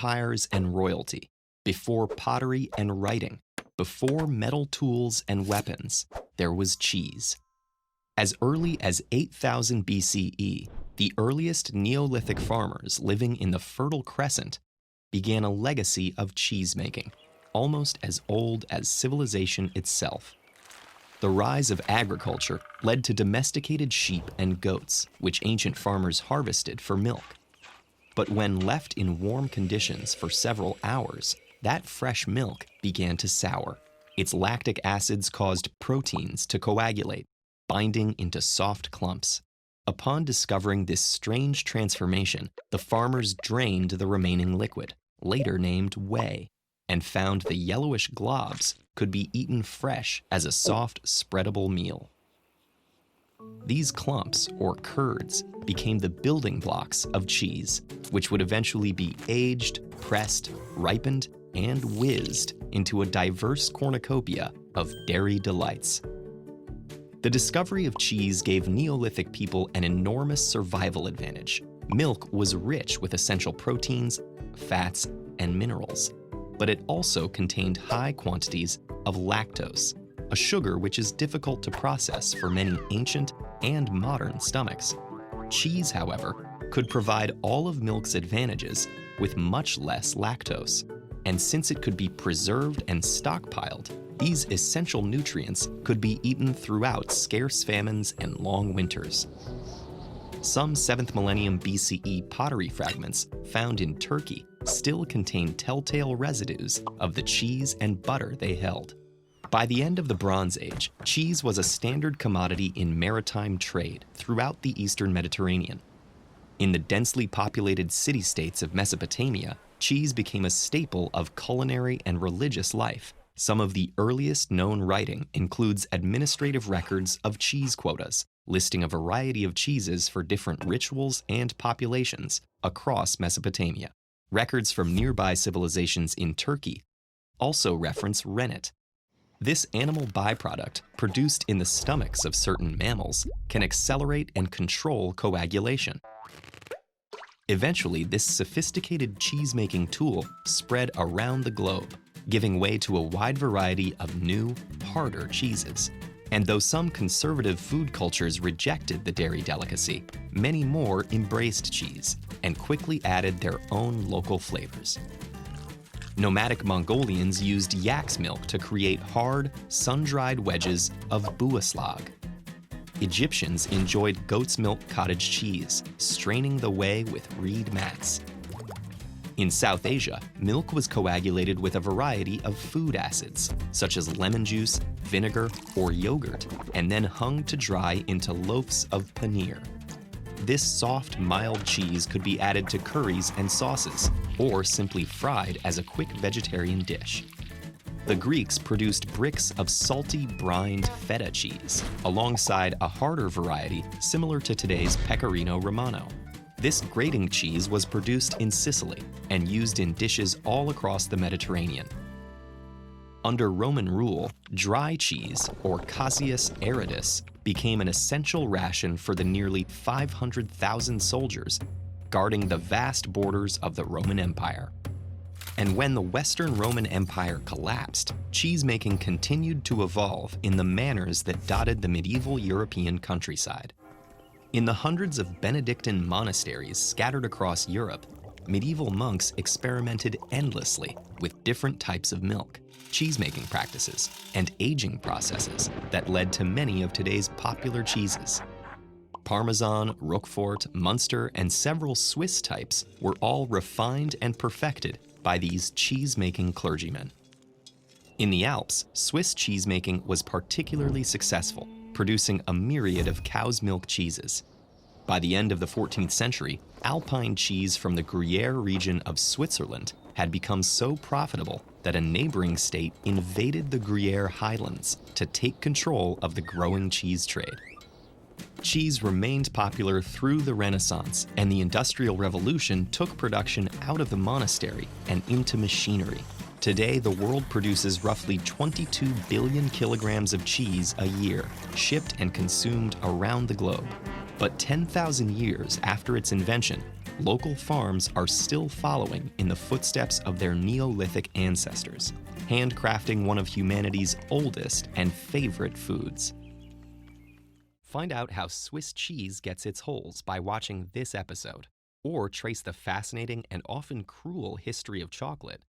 empires and royalty, before pottery and writing, before metal tools and weapons, there was cheese. As early as 8000 BCE, the earliest Neolithic farmers living in the Fertile Crescent began a legacy of cheese-making, almost as old as civilization itself. The rise of agriculture led to domesticated sheep and goats, which ancient farmers harvested for milk. But when left in warm conditions for several hours, that fresh milk began to sour. Its lactic acids caused proteins to coagulate, binding into soft clumps. Upon discovering this strange transformation, the farmers drained the remaining liquid, later named whey, and found the yellowish globs could be eaten fresh as a soft, spreadable meal. These clumps, or curds, became the building blocks of cheese, which would eventually be aged, pressed, ripened, and whizzed into a diverse cornucopia of dairy delights. The discovery of cheese gave Neolithic people an enormous survival advantage. Milk was rich with essential proteins, fats, and minerals, but it also contained high quantities of lactose, a sugar which is difficult to process for many ancient and modern stomachs. Cheese, however, could provide all of milk's advantages with much less lactose. And since it could be preserved and stockpiled, these essential nutrients could be eaten throughout scarce famines and long winters. Some 7th millennium BCE pottery fragments found in Turkey still contain telltale residues of the cheese and butter they held. By the end of the Bronze Age, cheese was a standard commodity in maritime trade throughout the Eastern Mediterranean. In the densely populated city-states of Mesopotamia, cheese became a staple of culinary and religious life. Some of the earliest known writing includes administrative records of cheese quotas, listing a variety of cheeses for different rituals and populations across Mesopotamia. Records from nearby civilizations in Turkey also reference rennet. This animal byproduct, produced in the stomachs of certain mammals, can accelerate and control coagulation. Eventually, this sophisticated cheese-making tool spread around the globe, giving way to a wide variety of new, harder cheeses. And though some conservative food cultures rejected the dairy delicacy, many more embraced cheese and quickly added their own local flavors. Nomadic Mongolians used yak's milk to create hard, sun-dried wedges of buaslag. Egyptians enjoyed goat's milk cottage cheese, straining the whey with reed mats. In South Asia, milk was coagulated with a variety of food acids, such as lemon juice, vinegar, or yogurt, and then hung to dry into loaves of paneer. This soft, mild cheese could be added to curries and sauces, or simply fried as a quick vegetarian dish. The Greeks produced bricks of salty, brined feta cheese, alongside a harder variety similar to today's Pecorino Romano. This grating cheese was produced in Sicily and used in dishes all across the Mediterranean. Under Roman rule, dry cheese, or Caseus aridus, became an essential ration for the nearly 500,000 soldiers guarding the vast borders of the Roman Empire. And when the Western Roman Empire collapsed, cheese-making continued to evolve in the manners that dotted the medieval European countryside. In the hundreds of Benedictine monasteries scattered across Europe, medieval monks experimented endlessly with different types of milk, cheese-making practices, and aging processes that led to many of today's popular cheeses. Parmesan, Roquefort, Munster, and several Swiss types were all refined and perfected by these cheese-making clergymen. In the Alps, Swiss cheese-making was particularly successful, producing a myriad of cow's milk cheeses. By the end of the 14th century, Alpine cheese from the Gruyere region of Switzerland had become so profitable that a neighboring state invaded the Gruyere highlands to take control of the growing cheese trade. Cheese remained popular through the Renaissance, and the Industrial Revolution took production out of the monastery and into machinery. Today, the world produces roughly 22 billion kilograms of cheese a year, shipped and consumed around the globe. But 10,000 years after its invention, local farms are still following in the footsteps of their Neolithic ancestors, handcrafting one of humanity's oldest and favorite foods. Find out how Swiss cheese gets its holes by watching this episode, or trace the fascinating and often cruel history of chocolate